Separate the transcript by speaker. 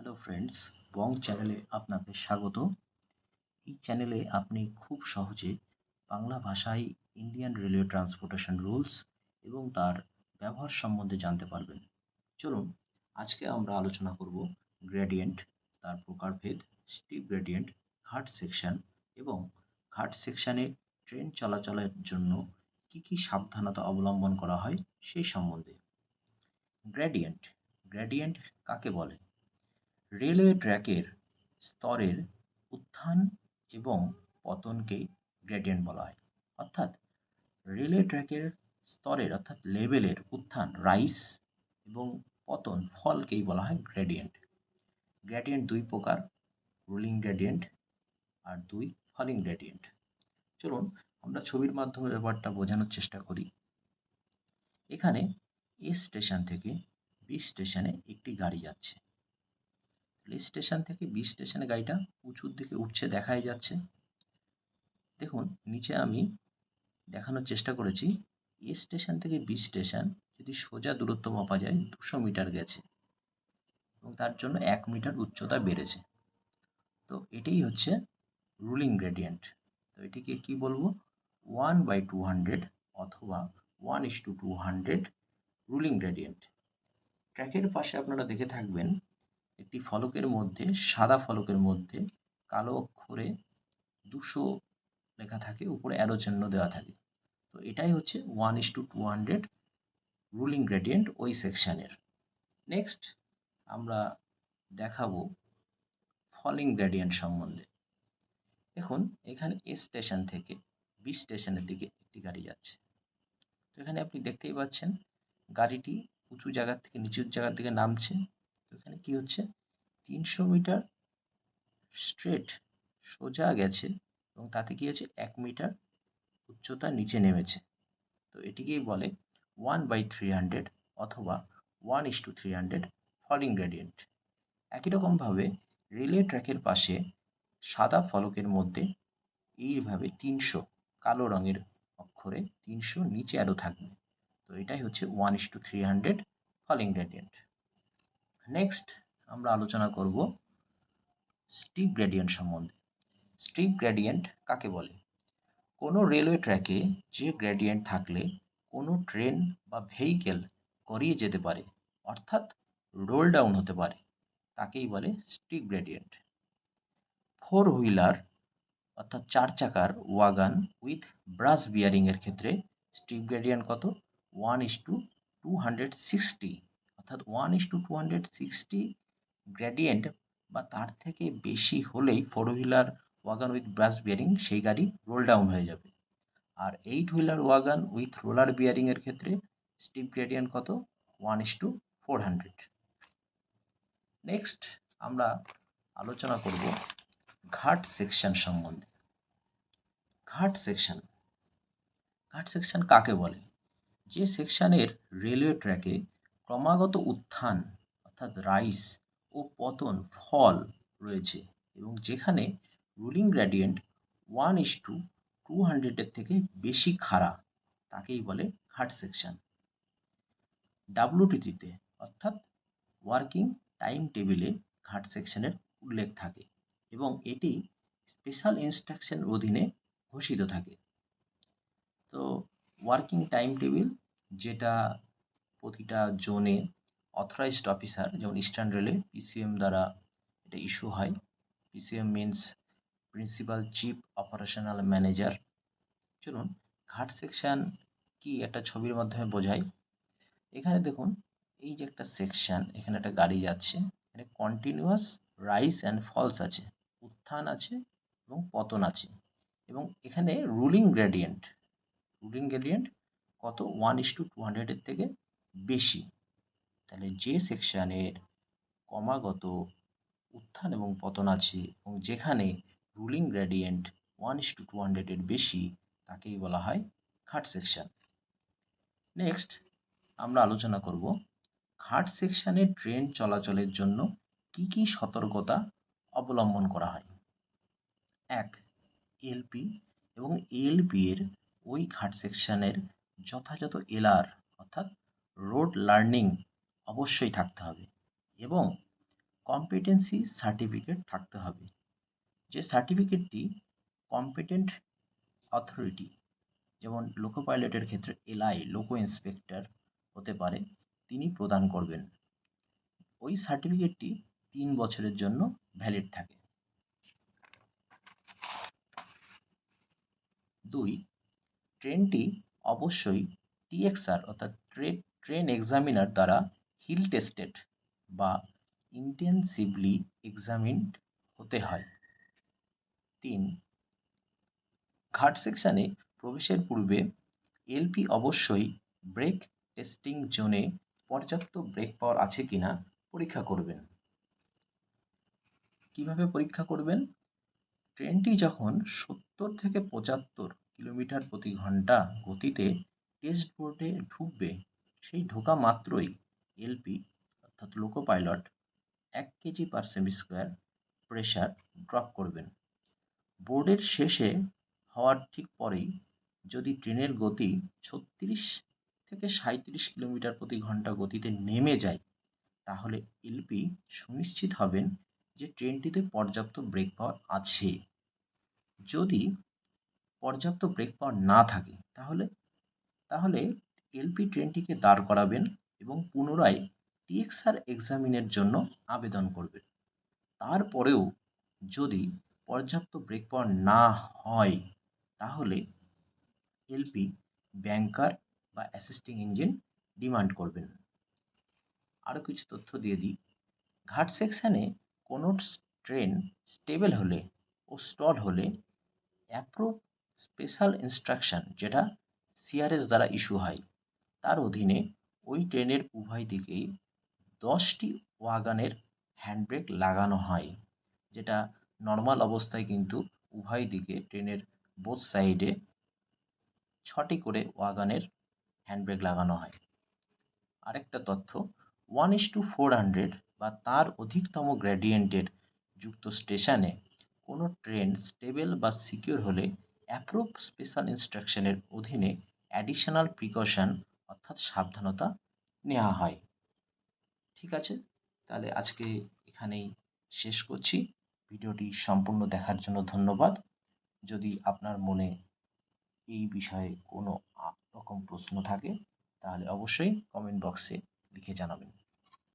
Speaker 1: Hello friends, বং চ্যানেলে আপনাকে স্বাগত। এই চ্যানেলে আপনি খুব সহজে বাংলা ভাষায় ইন্ডিয়ান রেলওয়ে ট্রান্সপোর্টেশন রুলস এবং তার ব্যবহার সম্বন্ধে জানতে পারবেন। চলুন, আজকে আমরা আলোচনা করব গ্রেডিয়েন্ট, তার প্রকারভেদ, স্টিপ গ্রেডিয়েন্ট, ঘাট সেকশন এবং ঘাট সেকশনে ট্রেন চলাচলের জন্য কী কী সাবধানতা অবলম্বন করা হয় সেই সম্বন্ধে। গ্রেডিয়েন্ট গ্রেডিয়েন্ট কাকে বলে? রেলওয়ে ট্র্যাকের স্তরের উত্থান এবং পতনকে গ্রেডিয়েন্ট বলা হয়। অর্থাৎ রেলওয়ে ট্র্যাকের স্তরের অর্থাৎ লেভেলের উত্থান রাইস এবং পতন ফলকেই বলা হয় গ্রেডিয়েন্ট। গ্রেডিয়েন্ট দুই প্রকার, রুলিং গ্রেডিয়েন্ট আর দুই ফলিং গ্রেডিয়েন্ট। চলুন আমরা ছবির মাধ্যমে ব্যাপারটা বোঝানোর চেষ্টা করি। এখানে এ স্টেশন থেকে বি স্টেশনে একটি গাড়ি যাচ্ছে। স্টেশন থেকে বি স্টেশনে গাড়িটা উঁচুর দিকে উঠছে দেখাই যাচ্ছে। দেখুন নিচে আমি দেখানোর চেষ্টা করেছি, এ স্টেশন থেকে বি স্টেশন যদি সোজা দূরত্ব মাপা যায় 200 মিটার গেছে এবং তার জন্য 1 মিটার উচ্চতা বেড়েছে। তো এটাই হচ্ছে রুলিং গ্রেডিয়েন্ট। তো এটিকে কি বলবো? 1/200 অথবা 1:200 রুলিং গ্রেডিয়েন্ট। ট্র্যাকের পাশে আপনারা দেখে থাকবেন একটি ফলকের মধ্যে, সাদা ফলকের মধ্যে কালো অক্ষরে 200 লেখা থাকে, উপরে অ্যারো চিহ্ন দেওয়া থাকে। তো এটাই হচ্ছে 1:200 রুলিং গ্রেডিয়েন্ট ওই সেকশনের। নেক্সট আমরা দেখাবো ফলিং গ্রেডিয়েন্ট সম্বন্ধে। দেখুন এখানে এ স্টেশন থেকে বি স্টেশনের দিকে একটি গাড়ি যাচ্ছে। তো এখানে আপনি দেখতেই পাচ্ছেন গাড়িটি উঁচু জায়গার থেকে নিচুর জায়গার দিকে নামছে। তো এখানে কি হচ্ছে, 300 মিটার স্ট্রেট সোজা গেছে এবং তাতে কি হচ্ছে 1 মিটার উচ্চতা নিচে নেমেছে। তো এটিকেই বলে 1/300 অথবা 1:300 ফলিং গ্রেডিয়েন্ট। একই রকমভাবে রেলওয়ে ট্র্যাকের পাশে সাদা ফলকের মধ্যে এইভাবে 300 কালো রঙের অক্ষরে 300 নিচে আরও থাকবে। তো এটাই হচ্ছে 1:300 ফলিং গ্রেডিয়েন্ট। নেক্সট আমরা আলোচনা করব স্টিপ গ্রেডিয়েন্ট সম্বন্ধে। স্টিপ গ্রেডিয়েন্ট কাকে বলে? কোনো রেলওয়ে ট্র্যাকে যে গ্রেডিয়েন্ট থাকলে কোনো ট্রেন বা ভেহিকেল গড়িয়ে যেতে পারে, অর্থাৎ রোল ডাউন হতে পারে, তাকেই বলে স্টিপ গ্রেডিয়েন্ট। 4 হুইলার অর্থাৎ 4 চাকার ওয়াগন উইথ ব্রাশ বিয়ারিং এর ক্ষেত্রে স্টিপ গ্রেডিয়েন্ট কত? 1:260 অর্থাৎ 1:260 গ্রেডিয়েন্ট বা তার থেকে বেশি হলেই 4 wheeler wagon with brush bearing সেই গাড়ি রোল ডাউন হয়ে যাবে। আর 8 wheeler wagon with roller bearing এর ক্ষেত্রে স্টিপ গ্রেডিয়েন্ট কত? 1:400। নেক্সট আমরা আলোচনা করব ঘাট সেকশন সম্বন্ধে। ঘাট সেকশন ঘাট সেকশন কাকে বলে? যে সেকশনের রেলওয়ে ট্র্যাকে ক্রমাগত উত্থান অর্থাৎ রাইস ও পতন ফল রয়েছে এবং যেখানে রুলিং গ্রেডিয়েন্ট 1:200 এর থেকে বেশি খাড়া, তাকেই বলে ঘাট সেকশন। ডাব্লিউটিটিতে অর্থাৎ ওয়ার্কিং টাইম টেবিলে ঘাট সেকশনের উল্লেখ থাকে এবং এটি স্পেশাল ইনস্ট্রাকশন অধীনে ঘোষিত থাকে। তো ওয়ার্কিং টাইম টেবিল যেটা প্রতিটা জোনে অথরাইজড অফিসার, যেমন ইস্টার্ন রেলে পিসিএম দ্বারা এটা ইস্যু হয়। PCM means principal chief operational manager. চলুন ঘাট সেকশন কি একটা ছবির মাধ্যমে বোঝাই। এখানে দেখুন এই যে একটা সেকশন, এখানে একটা গাড়ি যাচ্ছে, এখানে কন্টিনিউয়াস রাইস অ্যান্ড ফলস আছে, উত্থান আছে এবং পতন আছে এবং এখানে রুলিং গ্রেডিয়েন্ট কত? 1:200 এর থেকে বেশি। তাহলে যে সেকশনের ক্রমাগত উত্থান এবং পতন আছে এবং যেখানে রুলিং গ্রেডিয়েন্ট 1:200 এর বেশি, তাকেই বলা হয় ঘাট সেকশন। নেক্সট আমরা আলোচনা করব ঘাট সেকশনে ট্রেন চলাচলের জন্য কি কি সতর্কতা অবলম্বন করা হয়। 1. এলপি এবং এএলপি এর ওই ঘাট সেকশনের যথাযথ এলআর অর্থাৎ রোড লার্নিং অবশ্যই থাকতে হবে এবং কম্পিটেন্সি সার্টিফিকেট থাকতে হবে, যে সার্টিফিকেটটি কম্পিটেন্ট অথরিটি, যেমন লোকো পাইলটের ক্ষেত্রে এলআই লোকো ইন্সপেক্টর হতে পারে, তিনি প্রদান করবেন। ওই সার্টিফিকেটটি 3 বছরের জন্য ভ্যালিড থাকে। 2, ট্রেনটি অবশ্যই টিএক্সআর অর্থাৎ ট্রেন এক্সামিনার দ্বারা হিল টেস্টেড বা ইন্টেন্সিভলি এক্সামিনড হতে হয়। 3, ঘাট সেকশনে প্রবেশের পূর্বে এলপি অবশ্যই ব্রেক টেস্টিং জোনে পর্যাপ্ত ব্রেক পাওয়ার আছে কিনা পরীক্ষা করবেন। কিভাবে পরীক্ষা করবেন? ট্রেনটি যখন 70 থেকে 75 কিলোমিটার প্রতি ঘন্টা গতিতে টেস্ট বোর্ডে ঢুকবে, সেই ঢোকা মাত্রই এলপি অর্থাৎ লোকো পাইলট 1 কেজি পার সেমি স্কোয়ার প্রেসার ড্রপ করবেন। বোর্ডের শেষে হওয়ার ঠিক পরেই যদি ট্রেনের গতি 36 থেকে 37 কিলোমিটার প্রতি ঘন্টা গতিতে নেমে যায়, তাহলে এলপি সুনিশ্চিত হবেন যে ট্রেনটিতে পর্যাপ্ত ব্রেক পাওয়ার আছে। যদি পর্যাপ্ত ব্রেক পাওয়ার না থাকে, তাহলে এলপি ট্রেনটিকে দাঁড় করাবেন এবং পুনরায় টিএক্সআর এক্সামিনের জন্য আবেদন করবেন। তারপরেও যদি পর্যাপ্ত ব্রেক পাওয়ার না হয়, তাহলে এলপি ব্যাংকার বা অ্যাসিস্টিং ইঞ্জিন ডিমান্ড করবেন। আরও কিছু তথ্য দিয়ে দিই। ঘাট সেকশনে কোনো ট্রেন স্টেবল হলে ও স্টল হলে অ্যাপ্রুভ স্পেশাল ইনস্ট্রাকশন, যেটা সিআরএস দ্বারা ইস্যু হয়, তার অধীনে ওই ট্রেনের উভয় দিকেই 10টি ওয়াগনের হ্যান্ডব্রেক লাগানো হয়, যেটা নর্মাল অবস্থায় কিন্তু উভয় দিকে ট্রেনের বোথ সাইডে 6টি করে ওয়াগনের হ্যান্ডব্রেক লাগানো হয়। আরেকটা তথ্য, 1:400 বা তার অধিকতম গ্রেডিয়েন্টের যুক্ত স্টেশনে কোনো ট্রেন স্টেবল বা সিকিউর হলে অ্যাপ্রুভ স্পেশাল ইনস্ট্রাকশনের অধীনে অ্যাডিশনাল প্রিকশন অর্থাৎ সাবধানতা নেওয়া হয়। ঠিক আছে, তাহলে আজকে এখানেই শেষ করছি। ভিডিওটি সম্পূর্ণ দেখার জন্য ধন্যবাদ। যদি আপনার মনে এই বিষয়ে কোনো রকম প্রশ্ন থাকে, তাহলে অবশ্যই কমেন্ট বক্সে লিখে জানাবেন।